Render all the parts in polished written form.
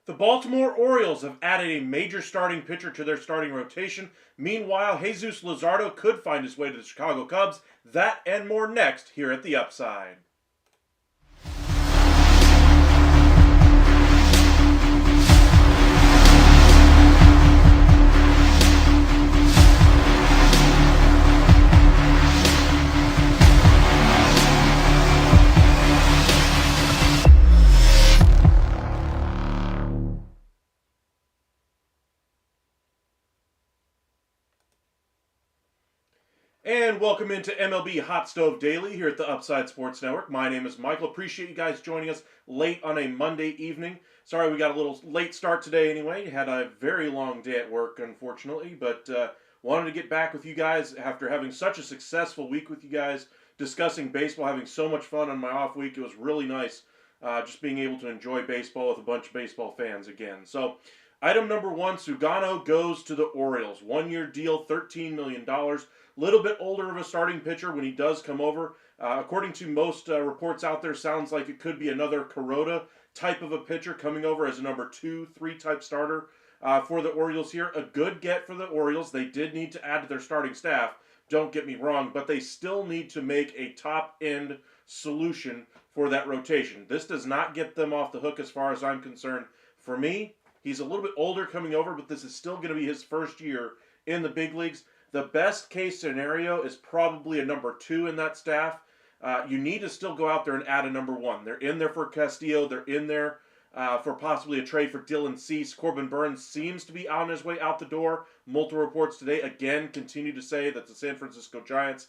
The Baltimore Orioles have added a major starting pitcher to their starting rotation. Meanwhile, Jesus Luzardo could find his way to the Chicago Cubs. That and more next here at The Upside. And welcome into MLB Hot Stove Daily here at the Upside Sports Network. My name is Michael. Appreciate you guys joining us late on a Monday evening. Sorry we got a little late start today anyway. Had a very long day at work, unfortunately, but wanted to get back with you guys after having such a successful week with you guys, discussing baseball, having so much fun on my off week. It was really nice just being able to enjoy baseball with a bunch of baseball fans again. So, item number one, Sugano goes to the Orioles. 1-year deal, $13 million. Little bit older of a starting pitcher when he does come over. According to most reports out there, sounds like it could be another Kuroda type of a pitcher coming over as a number 2-3 type starter for the Orioles here. A good get for the Orioles. They did need to add to their starting staff, don't get me wrong, but they still need to make a top-end solution for that rotation. This does not get them off the hook as far as I'm concerned. For me, he's a little bit older coming over, but this is still going to be his first year in the big leagues. The best case scenario is probably a number 2 in that staff. You need to still go out there and add a number 1. They're in there for Castillo. They're in there for possibly a trade for Dylan Cease. Corbin Burnes seems to be on his way out the door. Multiple reports today, again, continue to say that the San Francisco Giants,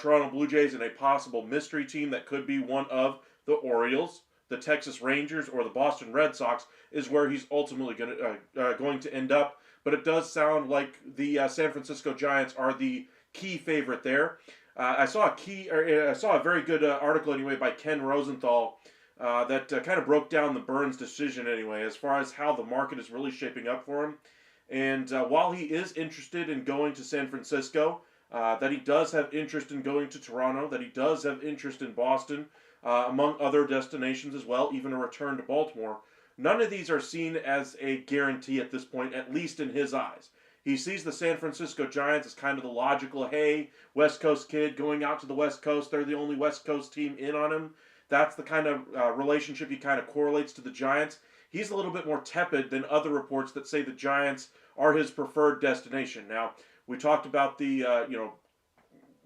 Toronto Blue Jays, and a possible mystery team that could be one of the Orioles, the Texas Rangers, or the Boston Red Sox is where he's ultimately going to end up. But it does sound like the San Francisco Giants are the key favorite there. I saw a very good article anyway by Ken Rosenthal that kind of broke down the Burnes decision anyway, as far as how the market is really shaping up for him. And while he is interested in going to San Francisco, that he does have interest in going to Toronto, that he does have interest in Boston, among other destinations as well, even a return to Baltimore. None of these are seen as a guarantee at this point, at least in his eyes. He sees the San Francisco Giants as kind of the logical, hey, West Coast kid going out to the West Coast. They're the only West Coast team in on him. That's the kind of relationship he kind of correlates to the Giants. He's a little bit more tepid than other reports that say the Giants are his preferred destination. Now, we talked about the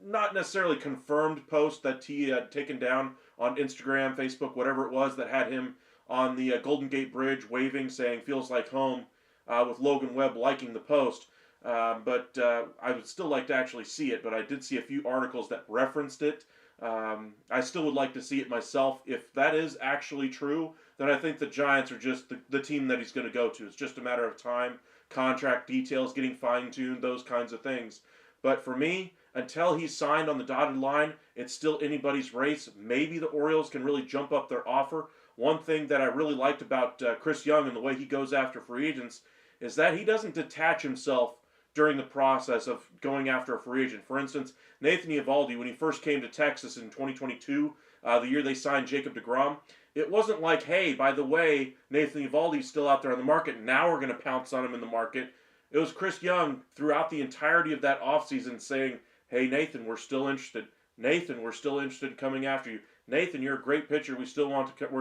not necessarily confirmed post that he had taken down on Instagram, Facebook, whatever it was, that had him on the Golden Gate Bridge waving, saying "feels like home," with Logan Webb liking the post. But I would still like to actually see it. But I did see a few articles that referenced it. I still would like to see it myself. If that is actually true, then I think the Giants are just the team that he's going to go to. It's just a matter of time, contract details getting fine-tuned, those kinds of things. But for me, until he's signed on the dotted line, it's still anybody's race. Maybe the Orioles can really jump up their offer. One thing that I really liked about Chris Young and the way he goes after free agents is that he doesn't detach himself during the process of going after a free agent. For instance, Nathan Eovaldi, when he first came to Texas in 2022, the year they signed Jacob deGrom, it wasn't like, hey, by the way, Nathan Eovaldi's still out there on the market. Now we're going to pounce on him in the market. It was Chris Young throughout the entirety of that offseason saying, hey, Nathan, we're still interested. Nathan, we're still interested in coming after you. Nathan, you're a great pitcher. We're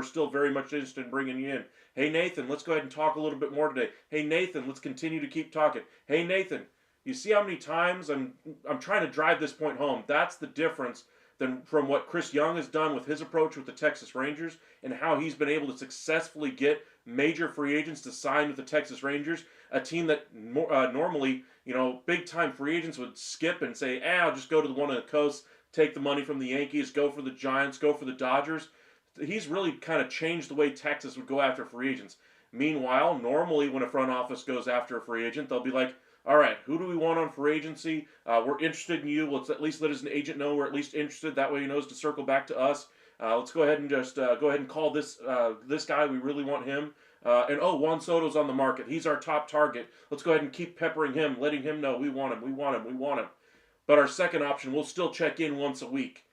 still very much interested in bringing you in. Hey, Nathan, let's go ahead and talk a little bit more today. Hey, Nathan, let's continue to keep talking. Hey, Nathan, you see how many times I'm trying to drive this point home. That's the difference from what Chris Young has done with his approach with the Texas Rangers and how he's been able to successfully get major free agents to sign with the Texas Rangers, a team that normally, big-time free agents would skip and say, I'll just go to the one on the coast, take the money from the Yankees, go for the Giants, go for the Dodgers. He's really kind of changed the way Texas would go after free agents. Meanwhile, normally when a front office goes after a free agent, they'll be like, all right, who do we want on free agency? We're interested in you. Let's at least let his agent know we're at least interested. That way he knows to circle back to us. Let's go ahead and just go ahead and call this guy. We really want him. Juan Soto's on the market. He's our top target. Let's go ahead and keep peppering him, letting him know we want him, we want him, we want him. But our second option, we'll still check in once a week.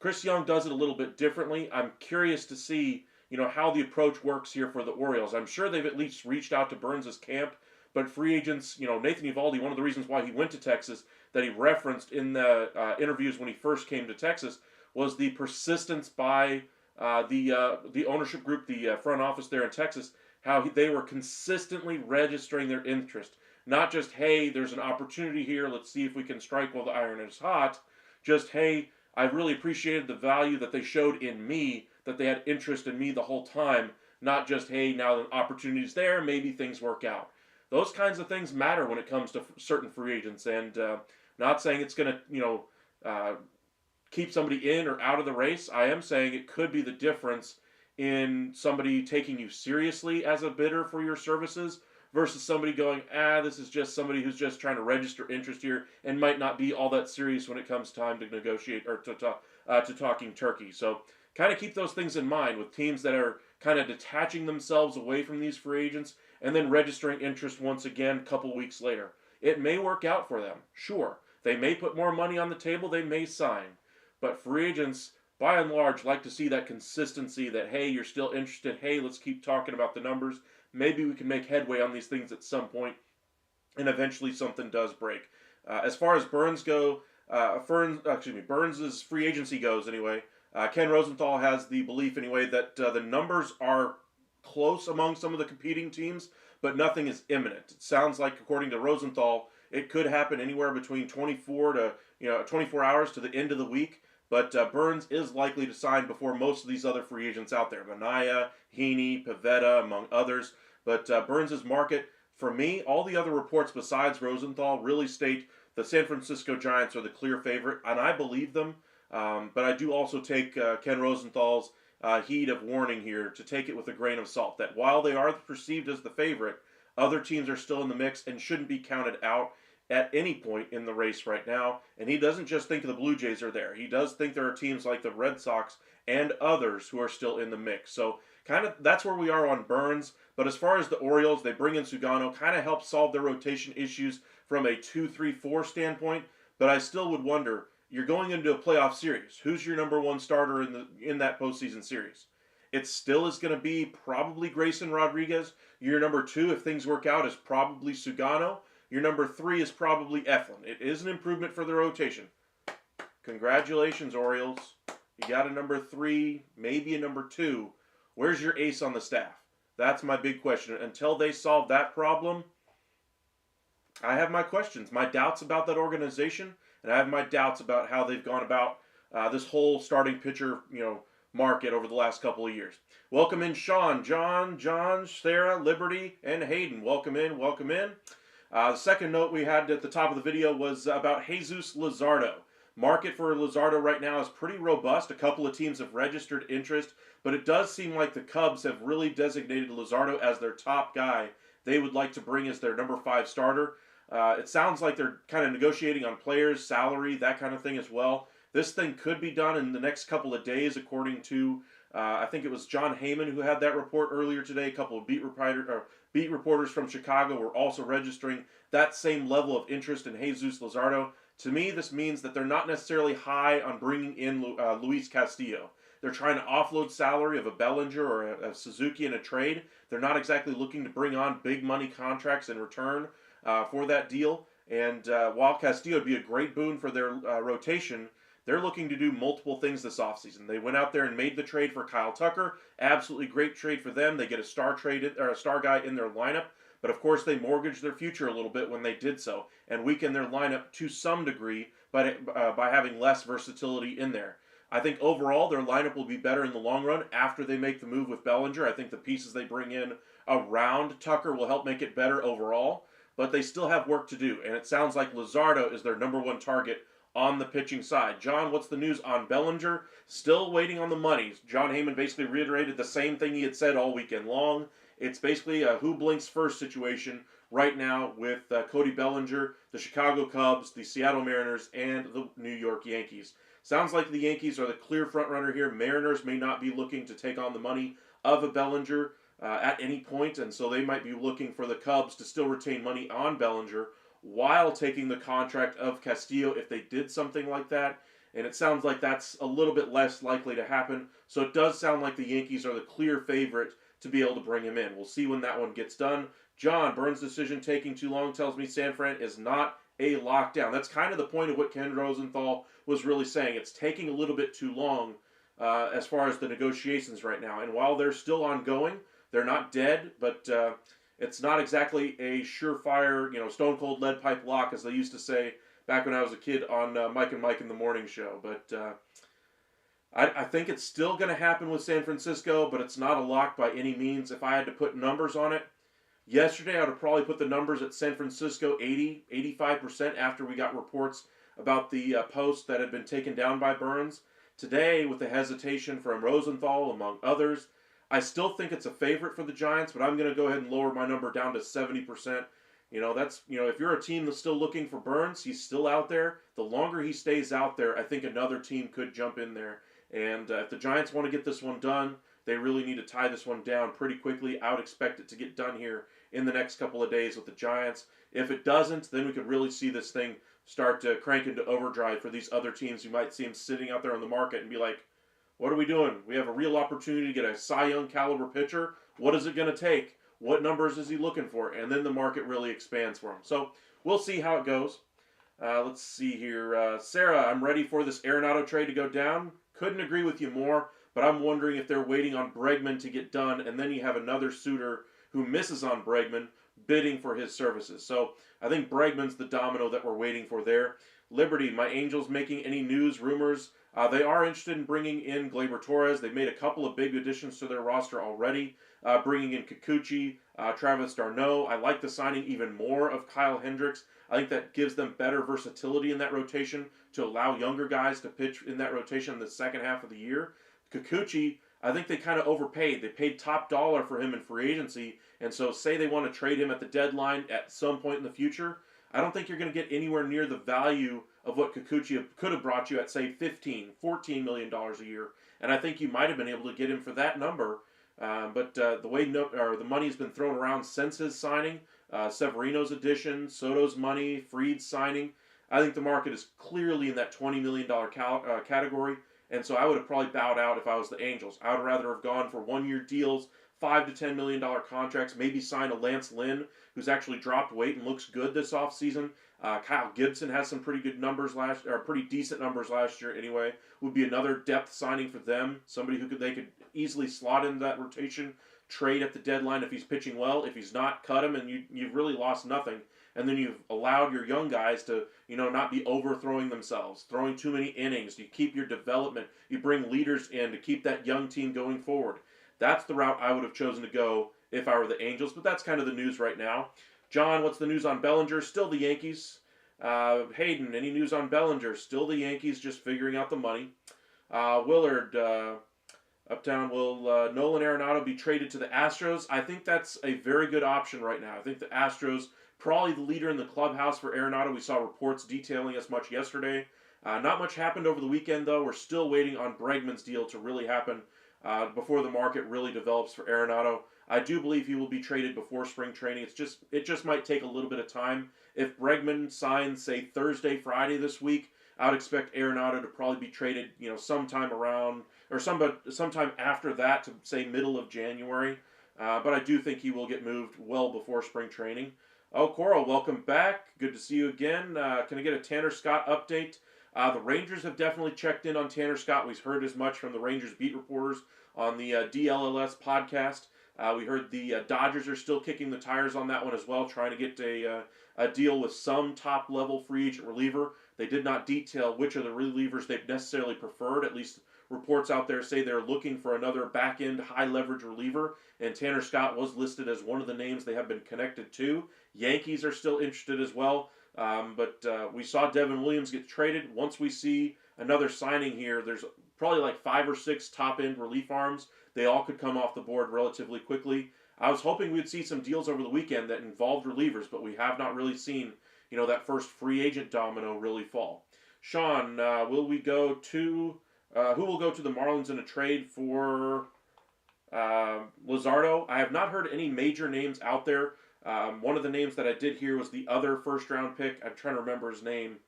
Chris Young does it a little bit differently. I'm curious to see, how the approach works here for the Orioles. I'm sure they've at least reached out to Burnes' camp, but free agents, Nathan Eovaldi, one of the reasons why he went to Texas that he referenced in the interviews when he first came to Texas was the persistence by the ownership group, the front office there in Texas, how they were consistently registering their interest. Not just, hey, there's an opportunity here, let's see if we can strike while the iron is hot. Just, hey, I really appreciated the value that they showed in me, that they had interest in me the whole time. Not just, hey, now the opportunity's there, maybe things work out. Those kinds of things matter when it comes to certain free agents. And not saying it's going to, keep somebody in or out of the race. I am saying it could be the difference in somebody taking you seriously as a bidder for your services versus somebody going, this is just somebody who's just trying to register interest here and might not be all that serious when it comes time to negotiate or to talking turkey. So kind of keep those things in mind with teams that are kind of detaching themselves away from these free agents and then registering interest once again a couple weeks later. It may work out for them, sure. They may put more money on the table, they may sign. But free agents, by and large, like to see that consistency that, hey, you're still interested. Hey, let's keep talking about the numbers. Maybe we can make headway on these things at some point, and eventually something does break. As far as Burnes' free agency goes anyway, Ken Rosenthal has the belief anyway that the numbers are close among some of the competing teams, but nothing is imminent. It sounds like, according to Rosenthal, it could happen anywhere between 24 hours to the end of the week. But Burnes is likely to sign before most of these other free agents out there. Manaea, Heaney, Pivetta, among others. But Burnes' market, for me, all the other reports besides Rosenthal really state the San Francisco Giants are the clear favorite, and I believe them. But I do also take Ken Rosenthal's heed of warning here to take it with a grain of salt. That while they are perceived as the favorite, other teams are still in the mix and shouldn't be counted out at any point in the race right now. And he doesn't just think the Blue Jays are there. He does think there are teams like the Red Sox and others who are still in the mix. So kind of that's where we are on Burnes. But as far as the Orioles, they bring in Sugano, kind of helps solve their rotation issues from a 2-3-4 standpoint. But I still would wonder, you're going into a playoff series. Who's your number one starter in that postseason series? It still is going to be probably Grayson Rodriguez. Your number two, if things work out, is probably Sugano. Your number three is probably Eflin. It is an improvement for the rotation. Congratulations, Orioles. You got a number three, maybe a number two. Where's your ace on the staff? That's my big question. Until they solve that problem, I have my questions, my doubts about that organization, and I have my doubts about how they've gone about this whole starting pitcher, market over the last couple of years. Welcome in Sean, John, Sarah, Liberty, and Hayden. Welcome in, welcome in. The second note we had at the top of the video was about Jesus Luzardo. Market for Luzardo right now is pretty robust. A couple of teams have registered interest, but it does seem like the Cubs have really designated Luzardo as their top guy they would like to bring as their number 5 starter. It sounds like they're kind of negotiating on players, salary, that kind of thing as well. This thing could be done in the next couple of days, according to, I think it was John Heyman who had that report earlier today. A couple of beat reporters from Chicago were also registering that same level of interest in Jesus Luzardo. To me, this means that they're not necessarily high on bringing in Luis Castillo. They're trying to offload salary of a Bellinger or a Suzuki in a trade. They're not exactly looking to bring on big money contracts in return for that deal. And while Castillo would be a great boon for their rotation, they're looking to do multiple things this offseason. They went out there and made the trade for Kyle Tucker. Absolutely great trade for them. They get a star guy in their lineup. But of course, they mortgaged their future a little bit when they did so and weakened their lineup to some degree by having less versatility in there. I think overall their lineup will be better in the long run after they make the move with Bellinger. I think the pieces they bring in around Tucker will help make it better overall. But they still have work to do. And it sounds like Luzardo is their number 1 target on the pitching side. John, what's the news on Bellinger? Still waiting on the money. John Heyman basically reiterated the same thing he had said all weekend long. It's basically a who blinks first situation right now with Cody Bellinger, the Chicago Cubs, the Seattle Mariners, and the New York Yankees. Sounds like the Yankees are the clear front runner here. Mariners may not be looking to take on the money of a Bellinger at any point, and so they might be looking for the Cubs to still retain money on Bellinger while taking the contract of Castillo if they did something like that. And it sounds like that's a little bit less likely to happen. So it does sound like the Yankees are the clear favorite to be able to bring him in. We'll see when that one gets done. John, Burnes' decision taking too long tells me San Fran is not a lockdown. That's kind of the point of what Ken Rosenthal was really saying. It's taking a little bit too long as far as the negotiations right now. And while they're still ongoing, they're not dead, but it's not exactly a surefire, stone cold lead pipe lock, as they used to say back when I was a kid on Mike and Mike in the Morning Show. But I think it's still going to happen with San Francisco, but it's not a lock by any means. If I had to put numbers on it, yesterday I would have probably put the numbers at San Francisco 85% after we got reports about the post that had been taken down by Burnes. Today, with the hesitation from Rosenthal, among others, I still think it's a favorite for the Giants, but I'm going to go ahead and lower my number down to 70%. If you're a team that's still looking for Burnes, he's still out there. The longer he stays out there, I think another team could jump in there. And if the Giants want to get this one done, they really need to tie this one down pretty quickly. I would expect it to get done here in the next couple of days with the Giants. If it doesn't, then we could really see this thing start to crank into overdrive for these other teams. You might see them sitting out there on the market and be like, what are we doing? We have a real opportunity to get a Cy Young caliber pitcher. What is it going to take? What numbers is he looking for? And then the market really expands for him. So we'll see how it goes. Let's see here. Sarah, I'm ready for this Arenado trade to go down. Couldn't agree with you more, but I'm wondering if they're waiting on Bregman to get done, and then you have another suitor who misses on Bregman bidding for his services. So I think Bregman's the domino that we're waiting for there. Liberty, my Angels making any news, rumors? They are interested in bringing in Gleyber Torres. They've made a couple of big additions to their roster already, bringing in Kikuchi, Travis d'Arnaud. I like the signing even more of Kyle Hendricks. I think that gives them better versatility in that rotation to allow younger guys to pitch in that rotation in the second half of the year. Kikuchi, I think they kind of overpaid. They paid top dollar for him in free agency, and so say they want to trade him at the deadline at some point in the future, I don't think you're going to get anywhere near the value of what Kikuchi could have brought you at, say, $15, $14 million a year. And I think you might have been able to get him for that number. But the way the money's been thrown around since his signing, Severino's addition, Soto's money, Fried's signing, I think the market is clearly in that $20 million category. And so I would have probably bowed out if I was the Angels. I would rather have gone for one-year deals, $5 to $10 million contracts, maybe sign a Lance Lynn, who's actually dropped weight and looks good this offseason. Kyle Gibson has some pretty good numbers pretty decent numbers last year anyway. Would be another depth signing for them, somebody who they could easily slot into that rotation trade at the deadline if he's pitching well. If he's not, cut him, and you've really lost nothing. And then you've allowed your young guys to, not be overthrowing themselves, throwing too many innings. You keep your development. You bring leaders in to keep that young team going forward. That's the route I would have chosen to go if I were the Angels, but that's kind of the news right now. John, what's the news on Bellinger? Still the Yankees. Hayden, any news on Bellinger? Still the Yankees, just figuring out the money. Willard, Uptown, will Nolan Arenado be traded to the Astros? I think that's a very good option right now. I think the Astros, probably the leader in the clubhouse for Arenado. We saw reports detailing as much yesterday. Not much happened over the weekend, though. We're still waiting on Bregman's deal to really happen before the market really develops for Arenado. I do believe he will be traded before spring training. It just might take a little bit of time. If Bregman signs, say, Thursday, Friday this week, I would expect Arenado to probably be traded, sometime around, or sometime after that to, say, middle of January. But I do think he will get moved well before spring training. Oh, Coral, welcome back. Good to see you again. Can I get a Tanner Scott update? The Rangers have definitely checked in on Tanner Scott. We've heard as much from the Rangers beat reporters on the DLLS podcast. We heard the Dodgers are still kicking the tires on that one as well, trying to get a deal with some top-level free agent reliever. They did not detail which of the relievers they've necessarily preferred. At least reports out there say they're looking for another back-end high-leverage reliever, and Tanner Scott was listed as one of the names they have been connected to. Yankees are still interested as well, but we saw Devin Williams get traded. Once we see another signing here, there's probably like 5 or 6 top-end relief arms. They all could come off the board relatively quickly. I was hoping we'd see some deals over the weekend that involved relievers, but we have not really seen, that first free agent domino really fall. Sean, who will go to the Marlins in a trade for Luzardo? I have not heard any major names out there. One of the names that I did hear was the other first-round pick. I'm trying to remember his name.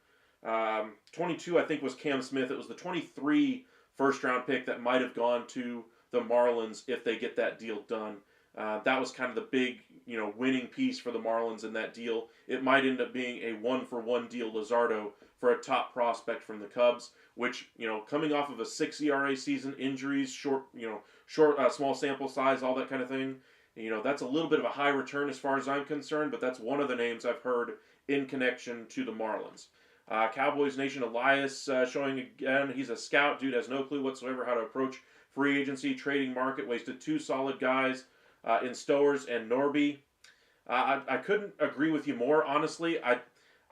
22, I think, was Cam Smith. It was the 23 first-round pick that might have gone to the Marlins if they get that deal done. That was kind of the big, winning piece for the Marlins in that deal. It might end up being a one-for-one deal, Luzardo, for a top prospect from the Cubs, which, coming off of a 6 ERA season, injuries, small sample size, all that kind of thing, that's a little bit of a high return as far as I'm concerned, but that's one of the names I've heard in connection to the Marlins. Cowboys Nation Elias showing again, he's a scout. Dude has no clue whatsoever how to approach free agency, trading market, wasted 2 solid guys in Stowers and Norby. I couldn't agree with you more, honestly.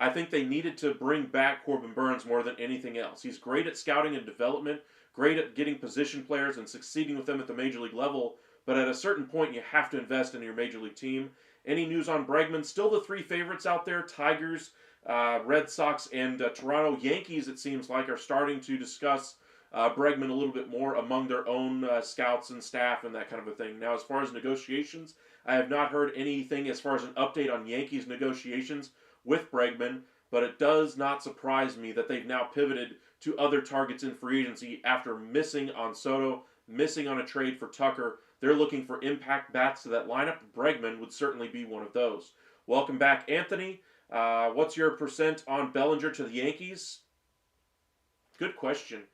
I think they needed to bring back Corbin Burnes more than anything else. He's great at scouting and development, great at getting position players and succeeding with them at the major league level, but at a certain point you have to invest in your major league team. Any news on Bregman? Still the 3 favorites out there, Tigers, Red Sox, and Toronto. Yankees, it seems like, are starting to discuss Bregman a little bit more among their own scouts and staff and that kind of a thing. Now, as far as negotiations, I have not heard anything as far as an update on Yankees negotiations with Bregman, but it does not surprise me that they've now pivoted to other targets in free agency after missing on Soto, missing on a trade for Tucker. They're looking for impact bats to that lineup. Bregman would certainly be one of those. Welcome back, Anthony. What's your percent on Bellinger to the Yankees? Good question.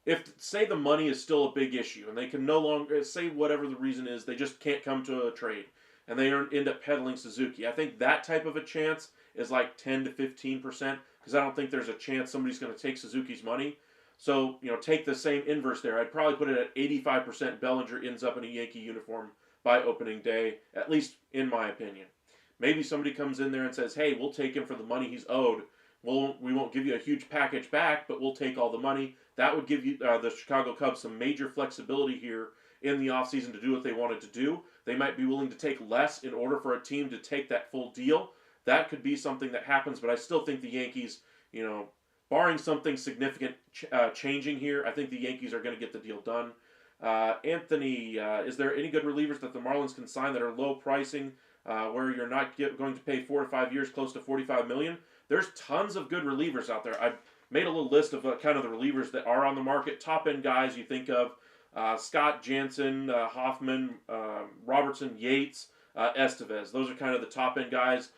If, say, the money is still a big issue, and they can no longer, say whatever the reason is, they just can't come to a trade, and they end up peddling Suzuki, I think that type of a chance is like 10 to 15%, because I don't think there's a chance somebody's going to take Suzuki's money. So, take the same inverse there. I'd probably put it at 85% Bellinger ends up in a Yankee uniform by opening day, at least in my opinion. Maybe somebody comes in there and says, hey, we'll take him for the money he's owed. We won't give you a huge package back, but we'll take all the money. That would give you the Chicago Cubs some major flexibility here in the offseason to do what they wanted to do. They might be willing to take less in order for a team to take that full deal. That could be something that happens, but I still think the Yankees, barring something significant changing here, I think the Yankees are going to get the deal done. Anthony, is there any good relievers that the Marlins can sign that are low pricing, where you're not going to pay 4 to 5 years close to $45 million? There's tons of good relievers out there. I've made a little list of kind of the relievers that are on the market. Top-end guys you think of, Scott, Jansen, Hoffman, Robertson, Yates, Estevez. Those are kind of the top-end guys.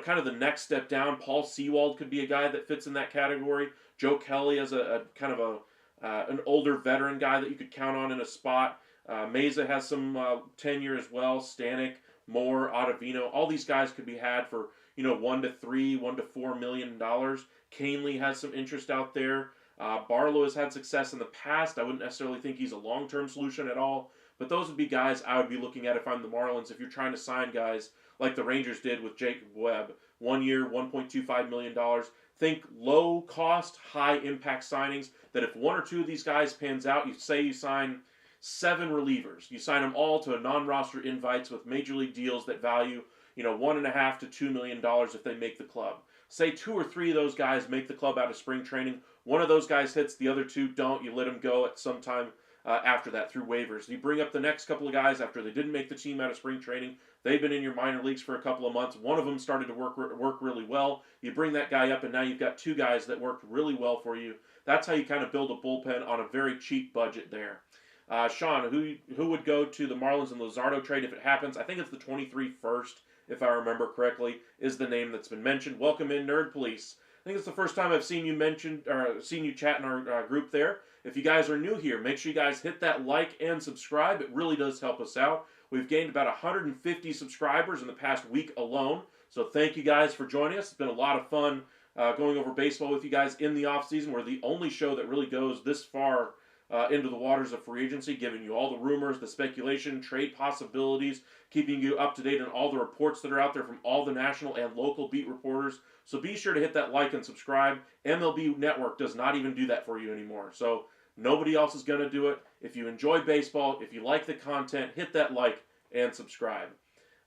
Kind of the next step down. Paul Sewald could be a guy that fits in that category. Joe Kelly as a kind of an older veteran guy that you could count on in a spot. Meza has some tenure as well. Stanek, Moore, Ottavino, all these guys could be had for $1 to $3, $1 to $4 million. Canely has some interest out there. Barlow has had success in the past. I wouldn't necessarily think he's a long-term solution at all, but those would be guys I would be looking at if I'm the Marlins. If you're trying to sign guys like the Rangers did with Jacob Webb, 1 year, $1.25 million. Think low-cost, high-impact signings. That if one or two of these guys pans out, you sign 7 relievers. You sign them all to a non-roster invites with major league deals that value, $1.5 to $2 million if they make the club. Say 2 or 3 of those guys make the club out of spring training. One of those guys hits, the other 2 don't. You let them go at some time after that through waivers. You bring up the next couple of guys after they didn't make the team out of spring training. They've been in your minor leagues for a couple of months. One of them started to work really well. You bring that guy up, and now you've got 2 guys that worked really well for you. That's how you kind of build a bullpen on a very cheap budget there. Sean, who would go to the Marlins and Luzardo trade if it happens? I think it's the 23 first, if I remember correctly, is the name that's been mentioned. Welcome in, Nerd Police. I think it's the first time I've seen you chat in our group there. If you guys are new here, make sure you guys hit that like and subscribe. It really does help us out. We've gained about 150 subscribers in the past week alone. So thank you guys for joining us. It's been a lot of fun going over baseball with you guys in the offseason. We're the only show that really goes this far into the waters of free agency, giving you all the rumors, the speculation, trade possibilities, keeping you up to date on all the reports that are out there from all the national and local beat reporters. So be sure to hit that like and subscribe. MLB Network does not even do that for you anymore. So nobody else is going to do it. If you enjoy baseball, if you like the content, hit that like and subscribe.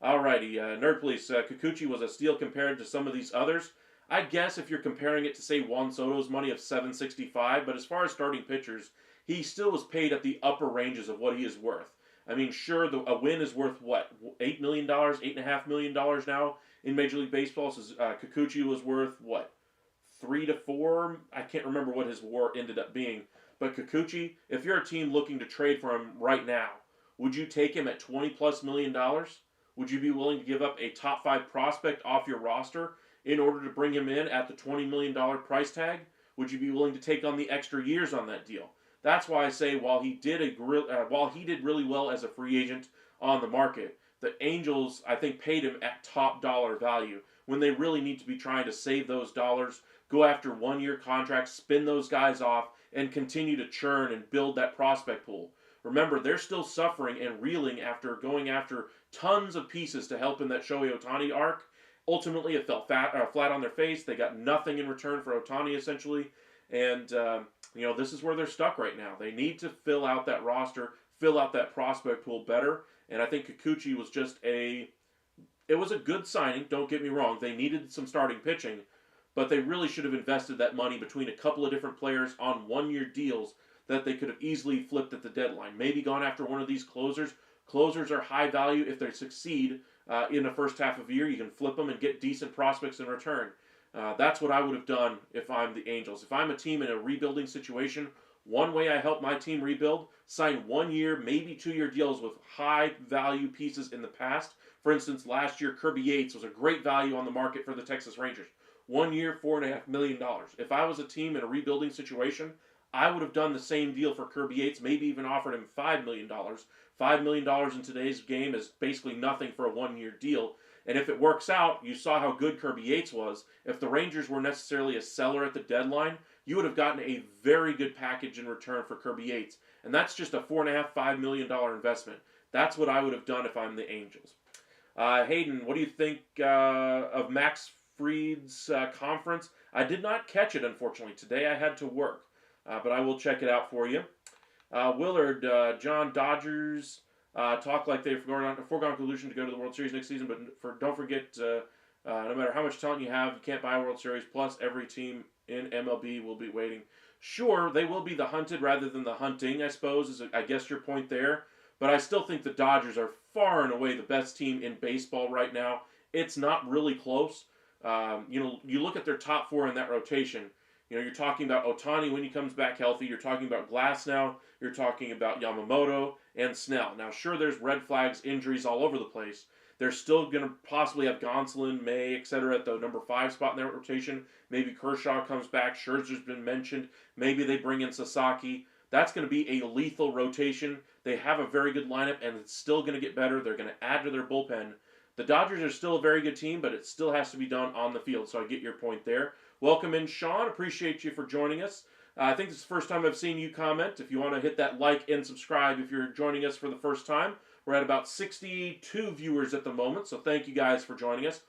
Alrighty, Nerd Police, Kikuchi was a steal compared to some of these others. I guess if you're comparing it to, say, Juan Soto's money of $765, but as far as starting pitchers, he still was paid at the upper ranges of what he is worth. I mean, sure, a win is worth, what, $8 million, $8.5 million now in Major League Baseball. So Kikuchi was worth, what, 3 to 4? I can't remember what his WAR ended up being. But Kikuchi, if you're a team looking to trade for him right now, would you take him at $20+ million? Would you be willing to give up a top 5 prospect off your roster in order to bring him in at the $20 million price tag? Would you be willing to take on the extra years on that deal? That's why I say while he did really well as a free agent on the market, the Angels, I think, paid him at top dollar value when they really need to be trying to save those dollars, go after 1-year contracts, spin those guys off, and continue to churn and build that prospect pool. Remember, they're still suffering and reeling after going after tons of pieces to help in that Shohei Ohtani arc. Ultimately, it fell flat on their face. They got nothing in return for Ohtani, essentially. And, this is where they're stuck right now. They need to fill out that roster, fill out that prospect pool better. And I think Kikuchi was it was a good signing, don't get me wrong. They needed some starting pitching, but they really should have invested that money between a couple of different players on 1-year deals that they could have easily flipped at the deadline. Maybe gone after one of these closers. Closers are high value. If they succeed in the first half of the year, you can flip them and get decent prospects in return. That's what I would have done if I'm the Angels. If I'm a team in a rebuilding situation, one way I help my team rebuild, sign 1-year, maybe 2-year deals with high value pieces in the past. For instance, last year, Kirby Yates was a great value on the market for the Texas Rangers. 1 year, $4.5 million. If I was a team in a rebuilding situation, I would have done the same deal for Kirby Yates, maybe even offered him $5 million. $5 million in today's game is basically nothing for a 1-year deal. And if it works out, you saw how good Kirby Yates was. If the Rangers were necessarily a seller at the deadline, you would have gotten a very good package in return for Kirby Yates. And that's just a $4.5 million investment. That's what I would have done if I'm the Angels. Hayden, what do you think of Max Fried's conference? I did not catch it, unfortunately. Today I had to work. But I will check it out for you. Willard, John, Dodgers talk like they've foregone conclusion to go to the World Series next season, but don't forget, no matter how much talent you have, you can't buy a World Series. Plus, every team in MLB will be waiting. Sure, they will be the hunted rather than the hunting, I suppose, is I guess your point there. But I still think the Dodgers are far and away the best team in baseball right now. It's not really close. You look at their top 4 in that rotation. You're talking about Ohtani when he comes back healthy. You're talking about Glasnow. You're talking about Yamamoto and Snell. Now, sure, there's red flags, injuries all over the place. They're still going to possibly have Gonsolin, May, etc. at the number 5 spot in their rotation. Maybe Kershaw comes back. Scherzer's been mentioned. Maybe they bring in Sasaki. That's going to be a lethal rotation. They have a very good lineup, and it's still going to get better. They're going to add to their bullpen. The Dodgers are still a very good team, but it still has to be done on the field, so I get your point there. Welcome in, Sean. Appreciate you for joining us. I think this is the first time I've seen you comment. If you want to hit that like and subscribe if you're joining us for the first time. We're at about 62 viewers at the moment, so thank you guys for joining us.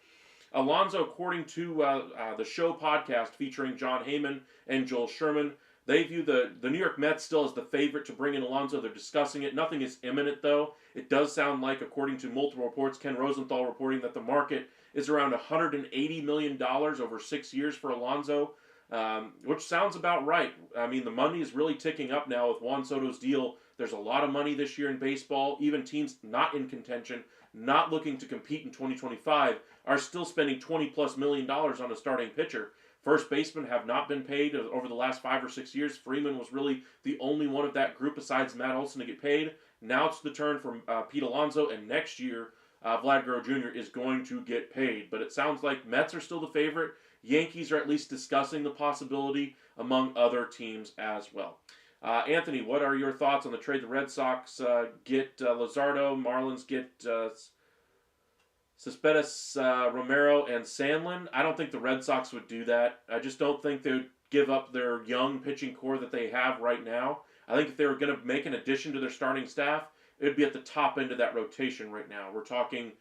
Alonso, according to the show podcast featuring John Heyman and Joel Sherman, they view the New York Mets still as the favorite to bring in Alonso. They're discussing it. Nothing is imminent, though. It does sound like, according to multiple reports, Ken Rosenthal reporting that the market is around $180 million over 6 years for Alonso, which sounds about right. I mean, the money is really ticking up now with Juan Soto's deal. There's a lot of money this year in baseball. Even teams not in contention, not looking to compete in 2025, are still spending $20+ million on a starting pitcher. First basemen have not been paid over the last 5 or 6 years. Freeman was really the only one of that group besides Matt Olson to get paid. Now it's the turn for Pete Alonso, and next year Vlad Guerrero Jr. is going to get paid. But it sounds like Mets are still the favorite. Yankees are at least discussing the possibility, among other teams as well. Anthony, what are your thoughts on the trade? The Red Sox get Luzardo, Marlins get Cespedes, Romero, and Sandlin. I don't think the Red Sox would do that. I just don't think they would give up their young pitching core that they have right now. I think if they were going to make an addition to their starting staff, it would be at the top end of that rotation right now. We're talking,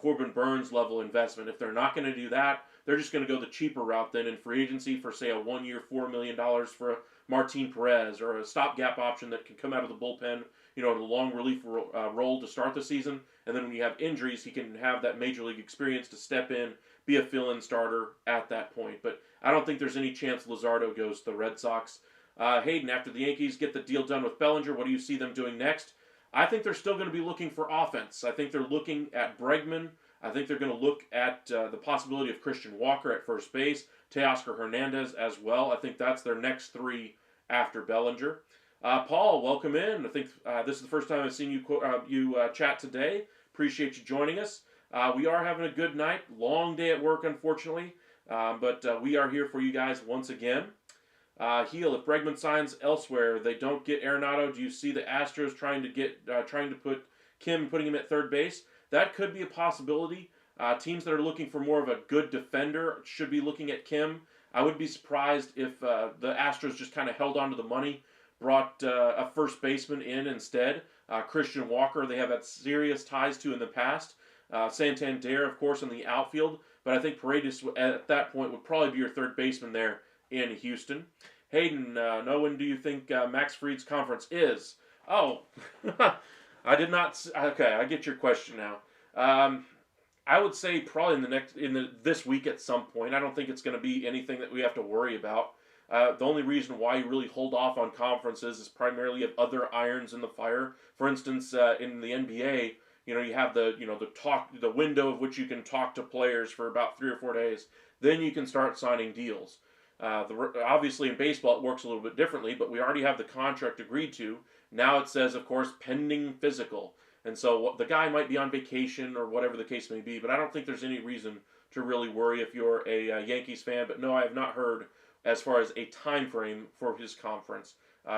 Corbin Burnes level investment. If they're not going to do that, they're just going to go the cheaper route then in free agency for, say, a 1-year, $4 million for a Martin Perez or a stopgap option that can come out of the bullpen, in a long relief role to start the season. And then when you have injuries, he can have that major league experience to step in, be a fill-in starter at that point. But I don't think there's any chance Luzardo goes to the Red Sox. Hayden, after the Yankees get the deal done with Bellinger, what do you see them doing next? I think they're still going to be looking for offense. I think they're looking at Bregman. I think they're going to look at the possibility of Christian Walker at first base, Teoscar Hernandez as well. I think that's their next three after Bellinger. Paul, welcome in. I think this is the first time I've seen you chat today. Appreciate you joining us. We are having a good night. Long day at work, unfortunately, but we are here for you guys once again. Heel, if Bregman signs elsewhere, they don't get Arenado. Do you see the Astros trying to put Kim, putting him at third base? That could be a possibility. Teams that are looking for more of a good defender should be looking at Kim. I would be surprised if the Astros just kind of held on to the money, brought a first baseman in instead. Christian Walker, they have had serious ties to in the past. Santander, of course, in the outfield. But I think Paredes, at that point, would probably be your third baseman there in Houston. Hayden, when do you think Max Fried's conference is? Oh, I did not. Okay, I get your question now. I would say probably this week at some point. I don't think it's going to be anything that we have to worry about. The only reason why you really hold off on conferences is primarily you have other irons in the fire. For instance, in the NBA, you have the window of which you can talk to players for about 3 or 4 days. Then you can start signing deals. Obviously, in baseball, it works a little bit differently, but we already have the contract agreed to. Now it says, of course, pending physical. And so the guy might be on vacation or whatever the case may be, but I don't think there's any reason to really worry if you're a Yankees fan. But no, I have not heard as far as a time frame for his conference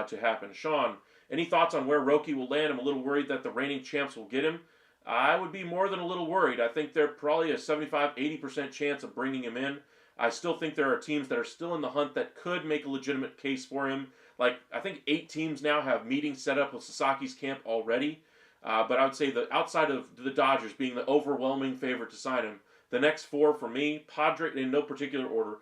to happen. Sean, any thoughts on where Roki will land? I'm a little worried that the reigning champs will get him. I would be more than a little worried. I think they're probably a 75-80% chance of bringing him in. I still think there are teams that are still in the hunt that could make a legitimate case for him. Like, I think 8 teams now have meetings set up with Sasaki's camp already. But I would say that outside of the Dodgers being the overwhelming favorite to sign him, the next 4 for me, Padres, in no particular order,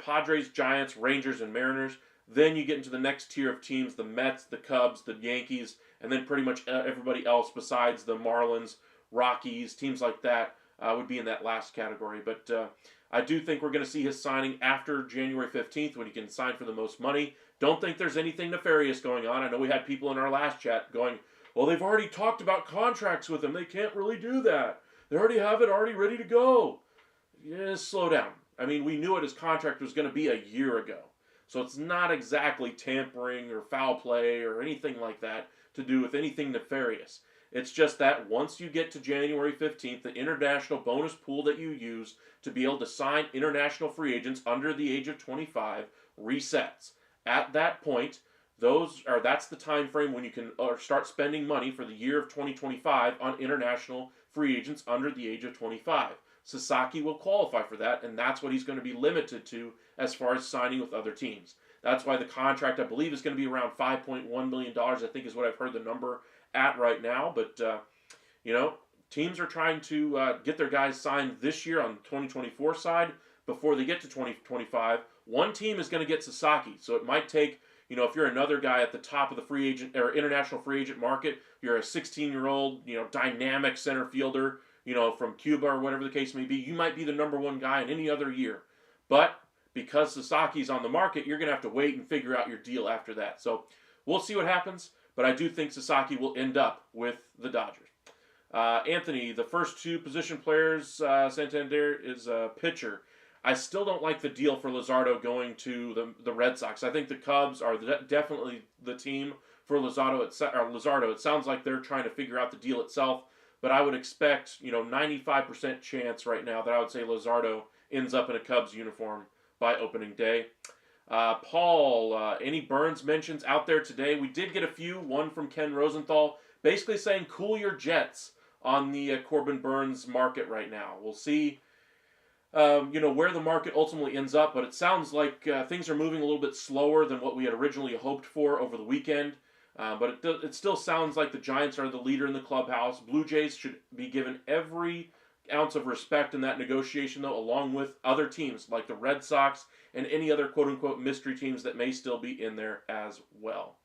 Padres, Giants, Rangers, and Mariners. Then you get into the next tier of teams, the Mets, the Cubs, the Yankees, and then pretty much everybody else besides the Marlins, Rockies, teams like that would be in that last category. But I do think we're going to see his signing after January 15th when he can sign for the most money. Don't think there's anything nefarious going on. I know we had people in our last chat going, well, they've already talked about contracts with him. They can't really do that. They already have it already ready to go. Yeah, slow down. I mean, we knew what his contract was going to be a year ago. So it's not exactly tampering or foul play or anything like that to do with anything nefarious. It's just that once you get to January 15th, the international bonus pool that you use to be able to sign international free agents under the age of 25 resets. At that point, that's the time frame when you can start spending money for the year of 2025 on international free agents under the age of 25. Sasaki will qualify for that, and that's what he's going to be limited to as far as signing with other teams. That's why the contract, I believe, is going to be around $5.1 million, I think is what I've heard the number at right now. But, teams are trying to get their guys signed this year on the 2024 side before they get to 2025. One team is going to get Sasaki, so it might take, if you're another guy at the top of the free agent or international free agent market, you're a 16-year-old, dynamic center fielder, from Cuba or whatever the case may be, you might be the number one guy in any other year. But because Sasaki's on the market, you're going to have to wait and figure out your deal after that. So we'll see what happens, but I do think Sasaki will end up with the Dodgers. Anthony, the first two position players, Santander is a pitcher. I still don't like the deal for Luzardo going to the Red Sox. I think the Cubs are definitely the team for Luzardo. It sounds like they're trying to figure out the deal itself, but I would expect, 95% chance right now that I would say Luzardo ends up in a Cubs uniform by opening day. Paul, any Burnes mentions out there today? We did get a few, one from Ken Rosenthal, basically saying cool your jets on the Corbin Burnes market right now. We'll see where the market ultimately ends up, but it sounds like things are moving a little bit slower than what we had originally hoped for over the weekend. But it still sounds like the Giants are the leader in the clubhouse. Blue Jays should be given every ounce of respect in that negotiation, though, along with other teams like the Red Sox and any other quote-unquote mystery teams that may still be in there as well.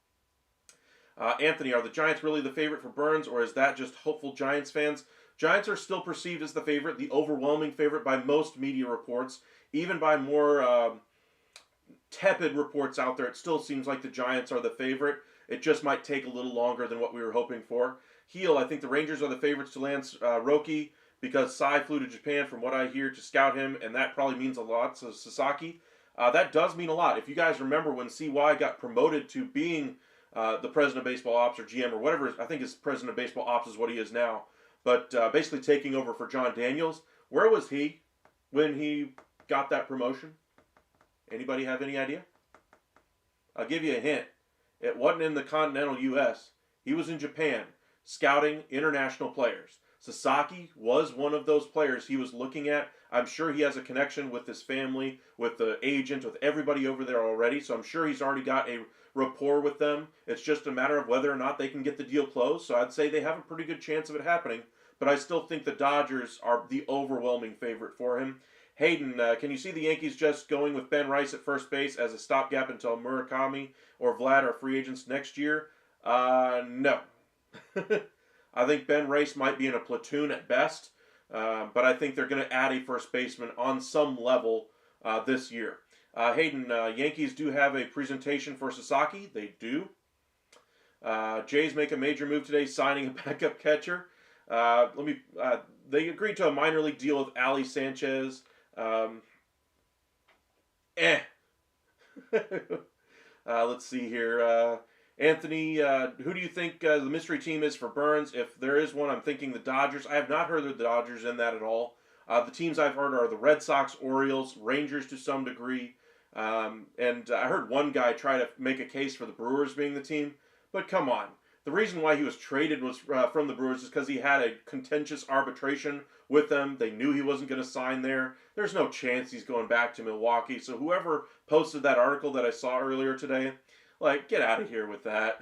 Anthony, are the Giants really the favorite for Burnes, or is that just hopeful Giants fans? Giants are still perceived as the favorite, the overwhelming favorite by most media reports. Even by more tepid reports out there, it still seems like the Giants are the favorite. It just might take a little longer than what we were hoping for. Heel, I think the Rangers are the favorites to land Roki because Sai flew to Japan, from what I hear, to scout him, and that probably means a lot. So Sasaki, that does mean a lot. If you guys remember when CY got promoted to being the president of baseball ops or GM or whatever, I think his president of baseball ops is what he is now, but basically taking over for John Daniels. Where was he when he got that promotion? Anybody have any idea? I'll give you a hint. It wasn't in the continental U.S. He was in Japan, scouting international players. Sasaki was one of those players he was looking at. I'm sure he has a connection with his family, with the agent, with everybody over there already, so I'm sure he's already got a rapport with them. It's just a matter of whether or not they can get the deal closed, so I'd say they have a pretty good chance of it happening, but I still think the Dodgers are the overwhelming favorite for him. Hayden, can you see the Yankees just going with Ben Rice at first base as a stopgap until Murakami or Vlad are free agents next year? No. I think Ben Rice might be in a platoon at best, but I think they're going to add a first baseman on some level this year. Hayden, Yankees do have a presentation for Sasaki. They do. Jays make a major move today, signing a backup catcher. They agreed to a minor league deal with Ali Sanchez. Let's see here. Anthony, who do you think the mystery team is for Burnes? If there is one, I'm thinking the Dodgers. I have not heard of the Dodgers in that at all. The teams I've heard are the Red Sox, Orioles, Rangers to some degree. And I heard one guy try to make a case for the Brewers being the team. But come on. The reason why he was traded was from the Brewers is because he had a contentious arbitration with them. They knew he wasn't going to sign there. There's no chance he's going back to Milwaukee. So whoever posted that article that I saw earlier today, get out of here with that.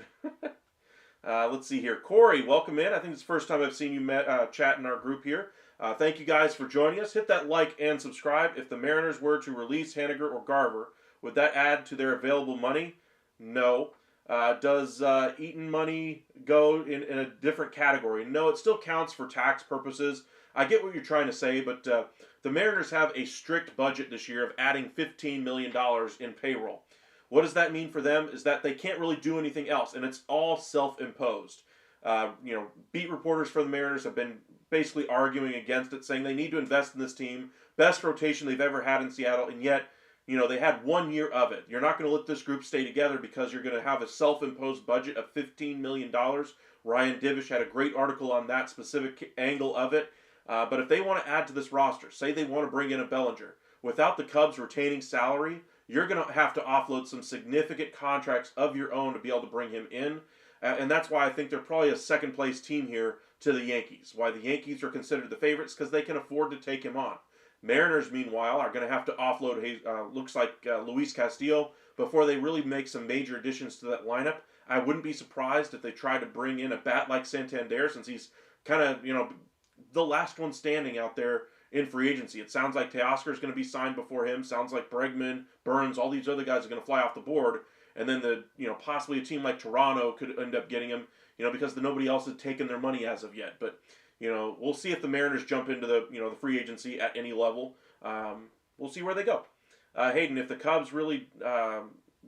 Let's see here. Corey, welcome in. I think it's the first time I've seen you chat in our group here. Thank you guys for joining us. Hit that like and subscribe. If the Mariners were to release Haniger or Garver, would that add to their available money? No. Does Eaton money go in a different category? No, it still counts for tax purposes. I get what you're trying to say, but the Mariners have a strict budget this year of adding $15 million in payroll. What does that mean for them is that they can't really do anything else, and it's all self-imposed. Beat reporters for the Mariners have been basically arguing against it, saying they need to invest in this team. Best rotation they've ever had in Seattle, and yet, they had 1 year of it. You're not going to let this group stay together because you're going to have a self-imposed budget of $15 million. Ryan Divish had a great article on that specific angle of it. But if they want to add to this roster, say they want to bring in a Bellinger, without the Cubs retaining salary, you're going to have to offload some significant contracts of your own to be able to bring him in. And that's why I think they're probably a second place team here to the Yankees. Why the Yankees are considered the favorites, because they can afford to take him on. Mariners, meanwhile, are going to have to offload, looks like Luis Castillo before they really make some major additions to that lineup. I wouldn't be surprised if they try to bring in a bat like Santander, since he's kind of, the last one standing out there in free agency. It sounds like Teoscar is going to be signed before him. Sounds like Bregman, Burnes, all these other guys are going to fly off the board. And then possibly a team like Toronto could end up getting him, because nobody else has taken their money as of yet. But, we'll see if the Mariners jump into the free agency at any level. We'll see where they go. Hayden, if the Cubs really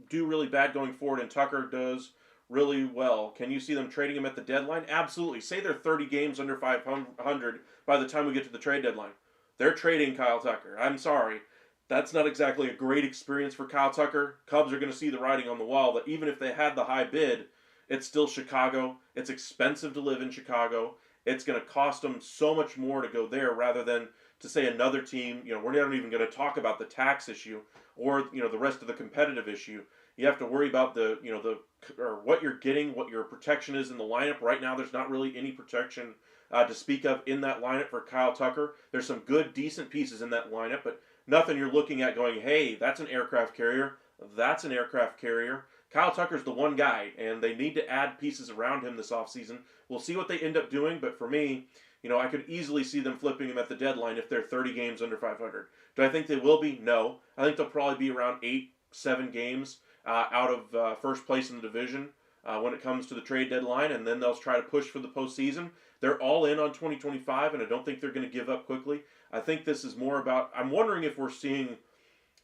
do really bad going forward and Tucker does really well, can you see them trading him at the deadline? Absolutely. Say they're 30 games under 500 by the time we get to the trade deadline. They're trading Kyle Tucker. I'm sorry. That's not exactly a great experience for Kyle Tucker. Cubs are going to see the writing on the wall that even if they had the high bid, it's still Chicago. It's expensive to live in Chicago. It's going to cost them so much more to go there rather than to say another team. We're not even going to talk about the tax issue or the rest of the competitive issue. You have to worry about or what you're getting, what your protection is in the lineup. Right now, there's not really any protection to speak of in that lineup for Kyle Tucker. There's some good, decent pieces in that lineup, but nothing you're looking at going, hey, that's an aircraft carrier. That's an aircraft carrier. Kyle Tucker's the one guy, and they need to add pieces around him this offseason. We'll see what they end up doing, but for me, I could easily see them flipping him at the deadline if they're 30 games under 500. Do I think they will be? No. I think they'll probably be around 8-7 games out of first place in the division when it comes to the trade deadline, and then they'll try to push for the postseason. They're all in on 2025, and I don't think they're going to give up quickly. I think this is more about, I'm wondering if we're seeing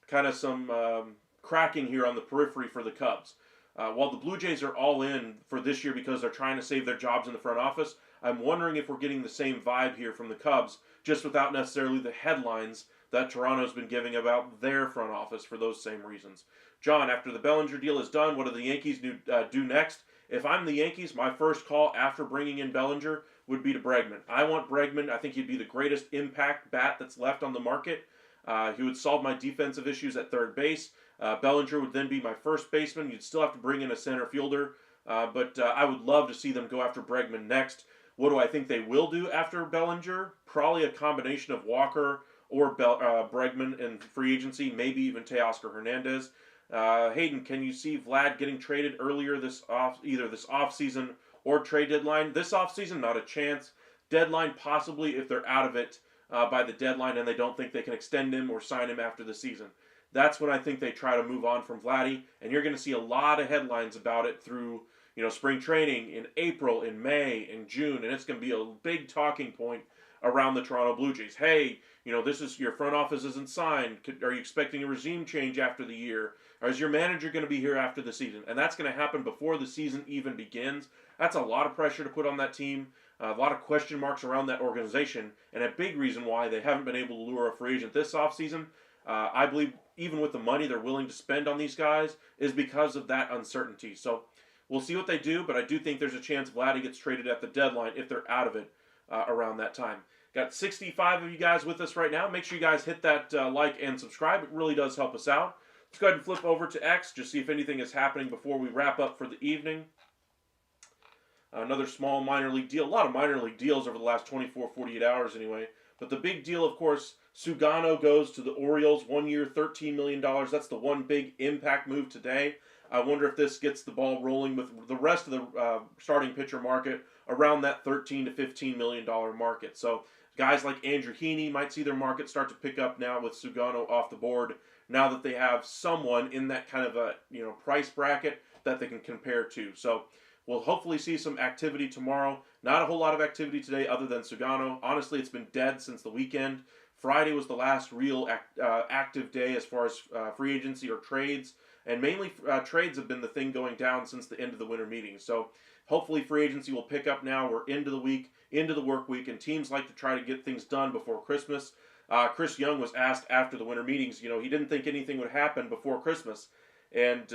kind of some cracking here on the periphery for the Cubs. While the Blue Jays are all in for this year because they're trying to save their jobs in the front office, I'm wondering if we're getting the same vibe here from the Cubs, just without necessarily the headlines that Toronto's been giving about their front office for those same reasons. John, after the Bellinger deal is done, what do the Yankees do next? If I'm the Yankees, my first call after bringing in Bellinger would be to Bregman. I want Bregman. I think he'd be the greatest impact bat that's left on the market. He would solve my defensive issues at third base. Bellinger would then be my first baseman. You'd still have to bring in a center fielder, but I would love to see them go after Bregman next. What do I think they will do after Bellinger? Probably a combination of Walker or Bregman in free agency, maybe even Teoscar Hernandez. Hayden, can you see Vlad getting traded earlier either this offseason or trade deadline? This offseason, not a chance. Deadline, possibly if they're out of it by the deadline and they don't think they can extend him or sign him after the season. That's when I think they try to move on from Vladdy, and you're going to see a lot of headlines about it through spring training in April, in May, in June, and it's going to be a big talking point around the Toronto Blue Jays. Hey, this is your front office isn't signed. Are you expecting a regime change after the year? Or is your manager going to be here after the season? And that's going to happen before the season even begins. That's a lot of pressure to put on that team. A lot of question marks around that organization, and a big reason why they haven't been able to lure a free agent this offseason. I believe even with the money they're willing to spend on these guys is because of that uncertainty. So we'll see what they do, but I do think there's a chance Vladdy gets traded at the deadline if they're out of it around that time. Got 65 of you guys with us right now. Make sure you guys hit that like and subscribe. It really does help us out. Let's go ahead and flip over to X, just see if anything is happening before we wrap up for the evening. Another small minor league deal. A lot of minor league deals over the last 24, 48 hours anyway. But the big deal, of course, Sugano goes to the Orioles, 1 year, $13 million. That's the one big impact move today. I wonder if this gets the ball rolling with the rest of the starting pitcher market around that $13 to $15 million market. So guys like Andrew Heaney might see their market start to pick up now with Sugano off the board, now that they have someone in that kind of a price bracket that they can compare to. So we'll hopefully see some activity tomorrow. Not a whole lot of activity today other than Sugano. Honestly, it's been dead since the weekend. Friday was the last real active day as far as free agency or trades. And mainly trades have been the thing going down since the end of the winter meetings. So hopefully free agency will pick up now. We're into the week, into the work week, and teams like to try to get things done before Christmas. Chris Young was asked after the winter meetings, he didn't think anything would happen before Christmas. And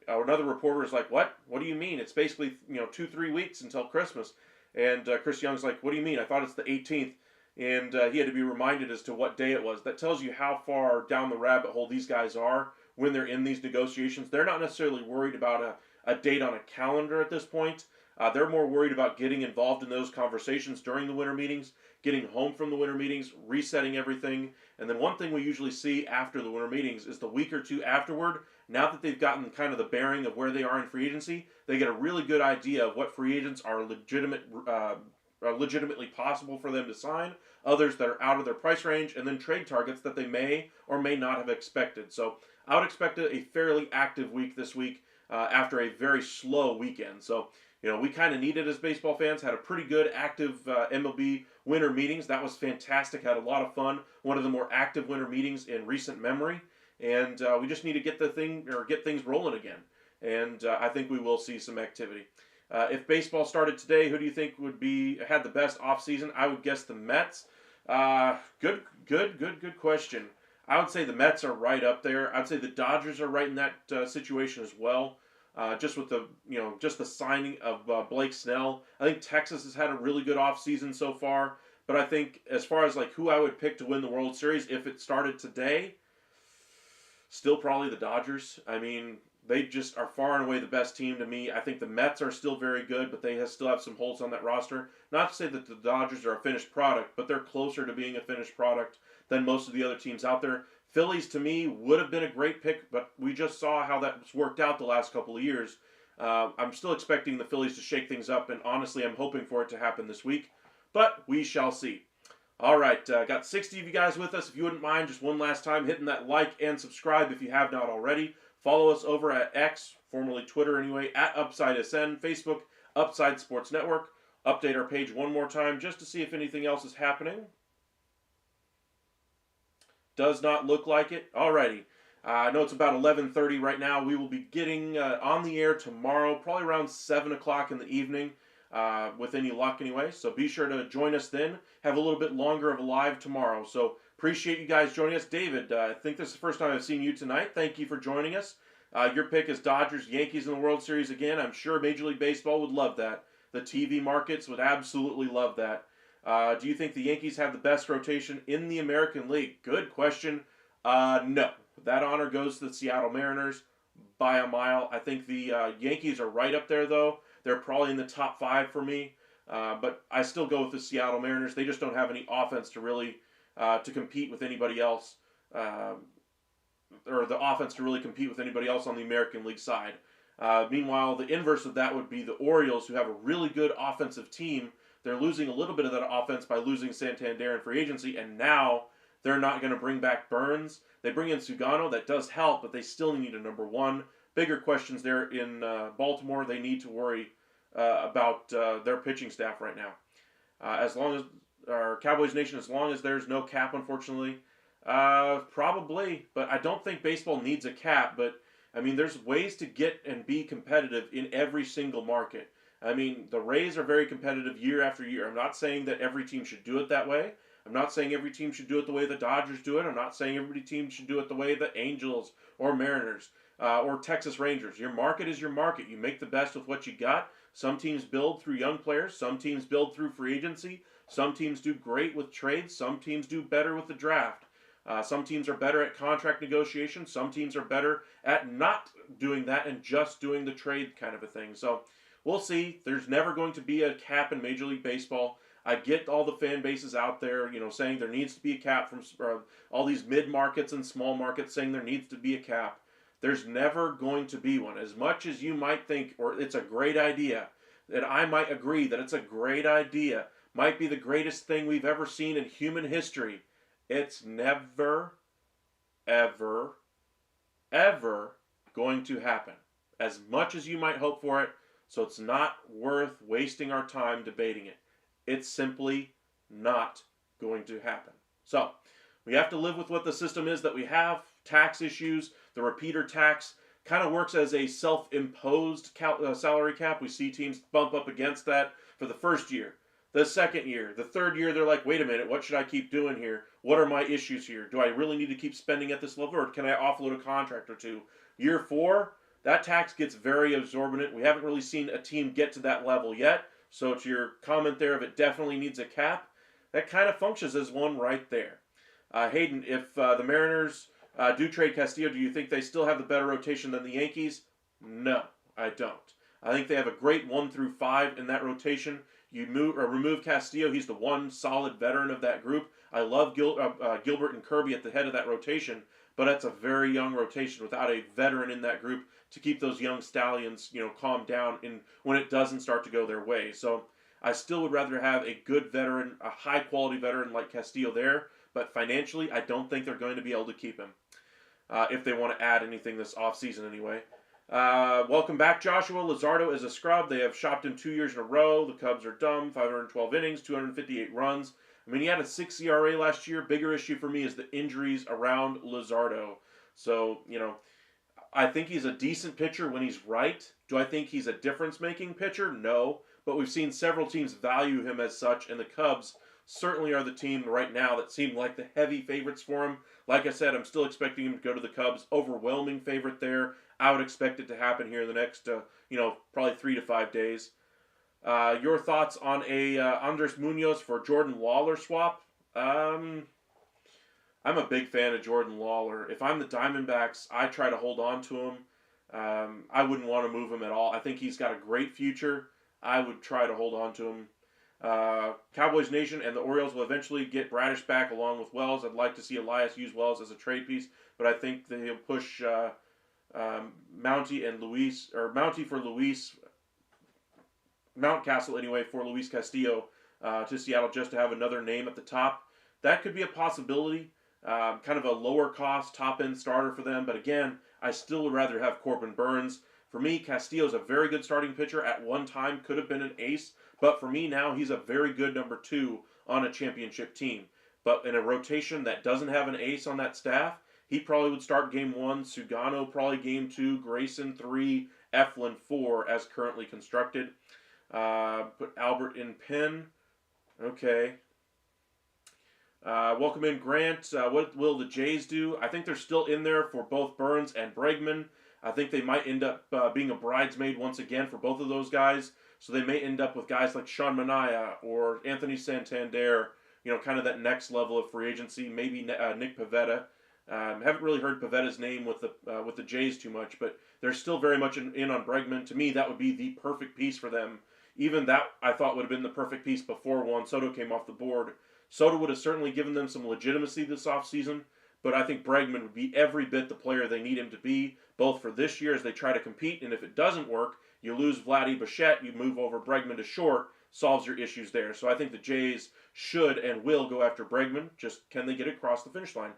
another reporter is like, what? What do you mean? It's basically, 2-3 weeks until Christmas. And Chris Young's like, what do you mean? I thought it's the 18th. And he had to be reminded as to what day it was. That tells you how far down the rabbit hole these guys are when they're in these negotiations. They're not necessarily worried about a date on a calendar at this point. They're more worried about getting involved in those conversations during the winter meetings, getting home from the winter meetings, resetting everything. And then one thing we usually see after the winter meetings is the week or two afterward, now that they've gotten kind of the bearing of where they are in free agency, they get a really good idea of what free agents are legitimately possible for them to sign, others that are out of their price range, and then trade targets that they may or may not have expected. So I would expect a fairly active week this week after a very slow weekend. So, we kind of needed as baseball fans, had a pretty good active MLB winter meetings. That was fantastic, had a lot of fun. One of the more active winter meetings in recent memory. And we just need to get things rolling again. And I think we will see some activity. If baseball started today, who do you think had the best offseason? I would guess the Mets. Good question. I would say the Mets are right up there. I'd say the Dodgers are right in that situation as well. Just with the signing of Blake Snell. I think Texas has had a really good offseason so far. But I think as far as like who I would pick to win the World Series if it started today, still probably the Dodgers. I mean, they just are far and away the best team to me. I think the Mets are still very good, but they still have some holes on that roster. Not to say that the Dodgers are a finished product, but they're closer to being a finished product than most of the other teams out there. Phillies, to me, would have been a great pick, but we just saw how that's worked out the last couple of years. I'm still expecting the Phillies to shake things up, and honestly, I'm hoping for it to happen this week. But we shall see. All right, got 60 of you guys with us. If you wouldn't mind, just one last time, hitting that like and subscribe if you have not already. Follow us over at X, formerly Twitter anyway, at UpsideSN, Facebook, Upside Sports Network. Update our page one more time just to see if anything else is happening. Does not look like it. Alrighty. I know it's about 11:30 right now. We will be getting on the air tomorrow, probably around 7 o'clock in the evening, with any luck anyway. So be sure to join us then. Have a little bit longer of a live tomorrow. So appreciate you guys joining us. David, I think this is the first time I've seen you tonight. Thank you for joining us. Your pick is Dodgers, Yankees in the World Series again. I'm sure Major League Baseball would love that. The TV markets would absolutely love that. Do you think the Yankees have the best rotation in the American League? Good question. No. That honor goes to the Seattle Mariners by a mile. I think the Yankees are right up there, though. They're probably in the top 5 for me. But I still go with the Seattle Mariners. They just don't have any offense to really to compete with anybody else. Or the offense to really compete with anybody else on the American League side. Meanwhile, the inverse of that would be the Orioles, who have a really good offensive team. They're losing a little bit of that offense by losing Santander in free agency, and now they're not going to bring back Burnes. They bring in Sugano. That does help, but they still need a number one. Bigger questions there in Baltimore. They need to worry about their pitching staff right now. As long as our Cowboys Nation, as long as there's no cap, unfortunately, probably. But I don't think baseball needs a cap. But I mean, there's ways to get and be competitive in every single market. I mean, the Rays are very competitive year after year. I'm not saying that every team should do it that way. I'm not saying every team should do it the way the Dodgers do it. I'm not saying every team should do it the way the Angels or Mariners or Texas Rangers. Your market is your market. You make the best with what you got. Some teams build through young players. Some teams build through free agency. Some teams do great with trades. Some teams do better with the draft. Some teams are better at contract negotiation. Some teams are better at not doing that and just doing the trade kind of a thing. So we'll see. There's never going to be a cap in Major League Baseball. I get all the fan bases out there, saying there needs to be a cap from all these mid-markets and small markets saying there needs to be a cap. There's never going to be one. As much as you might think, or it's a great idea, that I might agree that it's a great idea, might be the greatest thing we've ever seen in human history, it's never, ever, ever going to happen. As much as you might hope for it, so it's not worth wasting our time debating it. It's simply not going to happen. So, we have to live with what the system is that we have. Tax issues, the repeater tax kind of works as a self-imposed salary cap. We see teams bump up against that for the first year, the second year, the third year. They're like, wait a minute, what should I keep doing here? What are my issues here? Do I really need to keep spending at this level, or can I offload a contract or two? Year 4, that tax gets very exorbitant. We haven't really seen a team get to that level yet. So to your comment there, if it definitely needs a cap, that kind of functions as one right there. Hayden, if the Mariners Do trade Castillo. Do you think they still have the better rotation than the Yankees? No, I don't. I think they have a great 1 through 5 in that rotation. You remove Castillo. He's the one solid veteran of that group. I love Gilbert and Kirby at the head of that rotation, but that's a very young rotation without a veteran in that group to keep those young stallions, calm down when it doesn't start to go their way. So I still would rather have a good veteran, a high quality veteran like Castillo there, but financially, I don't think they're going to be able to keep him if they want to add anything this offseason anyway. Welcome back, Joshua. Luzardo is a scrub. They have shopped him 2 years in a row. The Cubs are dumb. 512 innings, 258 runs. I mean, he had a 6 ERA last year. Bigger issue for me is the injuries around Luzardo. So, I think he's a decent pitcher when he's right. Do I think he's a difference-making pitcher? No. But we've seen several teams value him as such, and the Cubs certainly are the team right now that seem like the heavy favorites for him. Like I said, I'm still expecting him to go to the Cubs. Overwhelming favorite there. I would expect it to happen here in the next, probably 3 to 5 days. Your thoughts on a Andres Munoz for Jordan Lawler swap? I'm a big fan of Jordan Lawler. If I'm the Diamondbacks, I try to hold on to him. I wouldn't want to move him at all. I think he's got a great future. I would try to hold on to him. Cowboys Nation and the Orioles will eventually get Bradish back along with Wells. I'd like to see Elias use Wells as a trade piece, but I think they'll push Mountie and Luis, or Mountie for Luis, Mountcastle anyway, for Luis Castillo to Seattle just to have another name at the top. That could be a possibility. Kind of a lower cost top end starter for them, but again, I still would rather have Corbin Burnes. For me, Castillo's a very good starting pitcher. At one time, could have been an ace, but for me now, he's a very good number 2 on a championship team. But in a rotation that doesn't have an ace on that staff, he probably would start game 1, Sugano probably game 2, Grayson 3, Eflin 4 as currently constructed. Put Albert in pen. Okay. Welcome in, Grant. What will the Jays do? I think they're still in there for both Burnes and Bregman. I think they might end up being a bridesmaid once again for both of those guys. So they may end up with guys like Sean Manaea or Anthony Santander, kind of that next level of free agency. Maybe Nick Pivetta. Haven't really heard Pivetta's name with the Jays too much, but they're still very much in on Bregman. To me, that would be the perfect piece for them. Even that, I thought, would have been the perfect piece before Juan Soto came off the board. Soto would have certainly given them some legitimacy this offseason, but I think Bregman would be every bit the player they need him to be, both for this year as they try to compete, and if it doesn't work, you lose Vladdy Bichette, you move over Bregman to short, solves your issues there. So I think the Jays should and will go after Bregman. Just can they get it across the finish line?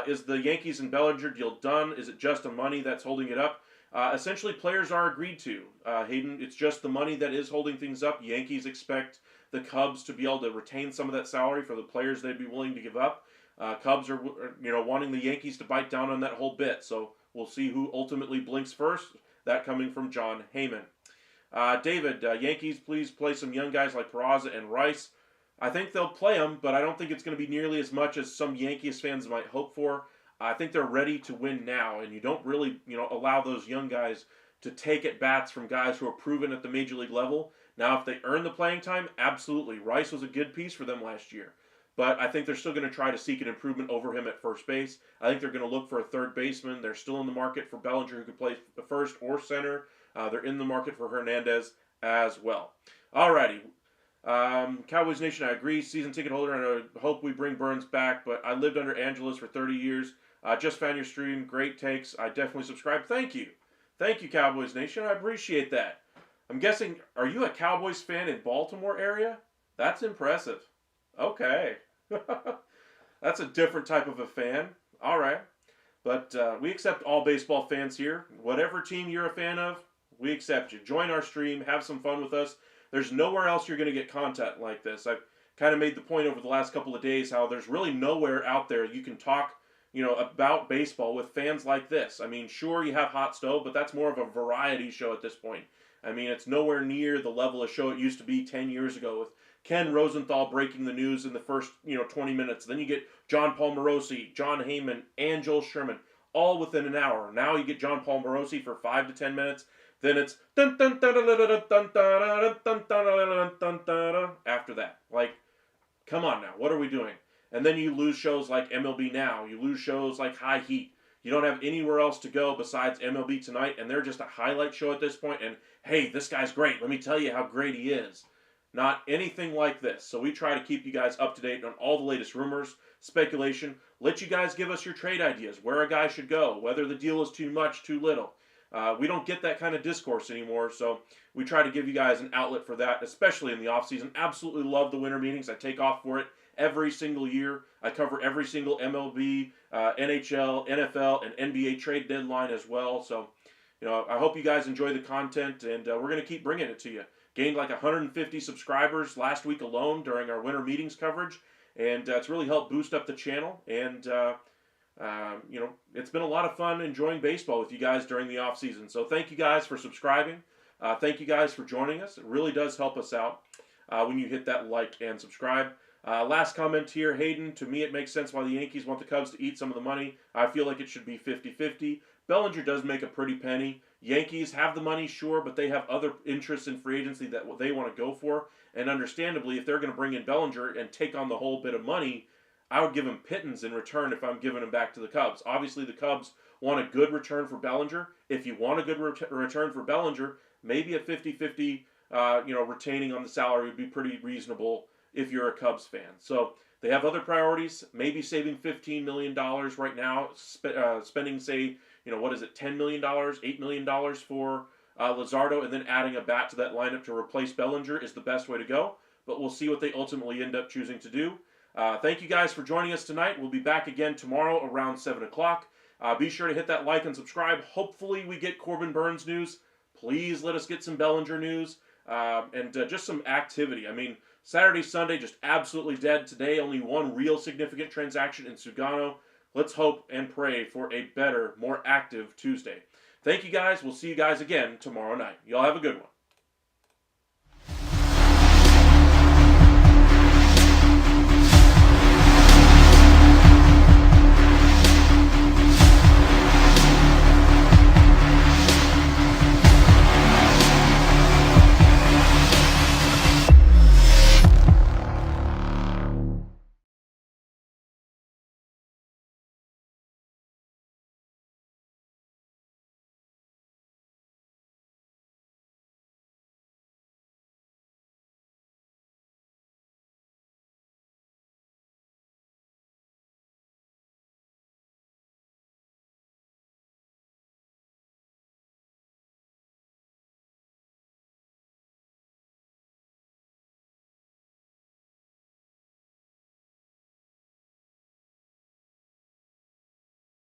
Is the Yankees and Bellinger deal done? Is it just the money that's holding it up? Essentially, players are agreed to. Hayden, it's just the money that is holding things up. Yankees expect the Cubs to be able to retain some of that salary for the players they'd be willing to give up. Cubs are, wanting the Yankees to bite down on that whole bit. So we'll see who ultimately blinks first. That coming from John Heyman. David, Yankees, please play some young guys like Peraza and Rice. I think they'll play them, but I don't think it's going to be nearly as much as some Yankees fans might hope for. I think they're ready to win now, and you don't really, allow those young guys to take at bats from guys who are proven at the major league level. Now, if they earn the playing time, absolutely. Rice was a good piece for them last year. But I think they're still going to try to seek an improvement over him at first base. I think they're going to look for a third baseman. They're still in the market for Bellinger, who could play the first or center. They're in the market for Hernandez as well. Alrighty. Cowboys Nation, I agree. Season ticket holder, and I hope we bring Burnes back. But I lived under Angeles for 30 years. Just found your stream. Great takes. I definitely subscribe. Thank you. Thank you, Cowboys Nation. I appreciate that. I'm guessing, are you a Cowboys fan in Baltimore area? That's impressive. Okay. That's a different type of a fan. All right. But we accept all baseball fans here. Whatever team you're a fan of, we accept you. Join our stream. Have some fun with us. There's nowhere else you're going to get content like this. I've kind of made the point over the last couple of days how there's really nowhere out there you can talk, about baseball with fans like this. I mean, sure, you have Hot Stove, but that's more of a variety show at this point. I mean, it's nowhere near the level of show it used to be 10 years ago with Ken Rosenthal breaking the news in the first, 20 minutes. Then you get John Paul Morosi, John Heyman, and Joel Sherman, all within an hour. Now you get John Paul Morosi for 5 to 10 minutes. Then it's after that. Like, come on now, what are we doing? And then you lose shows like MLB Now. You lose shows like High Heat. You don't have anywhere else to go besides MLB Tonight, and they're just a highlight show at this point. And hey, this guy's great. Let me tell you how great he is. Not anything like this. So we try to keep you guys up to date on all the latest rumors, speculation, let you guys give us your trade ideas, where a guy should go, whether the deal is too much, too little. We don't get that kind of discourse anymore, so we try to give you guys an outlet for that, especially in the offseason. Absolutely love the winter meetings. I take off for it every single year. I cover every single MLB, NHL, NFL, and NBA trade deadline as well. So, I hope you guys enjoy the content, and we're going to keep bringing it to you. Gained like 150 subscribers last week alone during our winter meetings coverage, and it's really helped boost up the channel. And it's been a lot of fun enjoying baseball with you guys during the off season. So thank you guys for subscribing. Thank you guys for joining us. It really does help us out when you hit that like and subscribe. Last comment here, Hayden. To me, it makes sense why the Yankees want the Cubs to eat some of the money. I feel like it should be 50-50. Bellinger does make a pretty penny. Yankees have the money, sure, but they have other interests in free agency that they want to go for. And understandably, if they're going to bring in Bellinger and take on the whole bit of money, I would give him pittance in return if I'm giving him back to the Cubs. Obviously, the Cubs want a good return for Bellinger. If you want a good return for Bellinger, maybe a 50-50, retaining on the salary would be pretty reasonable if you're a Cubs fan. So they have other priorities. Maybe saving $15 million right now, spending, say, $10 million, $8 million for Luzardo, and then adding a bat to that lineup to replace Bellinger is the best way to go. But we'll see what they ultimately end up choosing to do. Thank you guys for joining us tonight. We'll be back again tomorrow around 7 o'clock. Be sure to hit that like and subscribe. Hopefully we get Corbin Burnes news. Please let us get some Bellinger news and just some activity. I mean, Saturday, Sunday, just absolutely dead. Today, only one real significant transaction in Sugano. Let's hope and pray for a better, more active Tuesday. Thank you guys. We'll see you guys again tomorrow night. Y'all have a good one.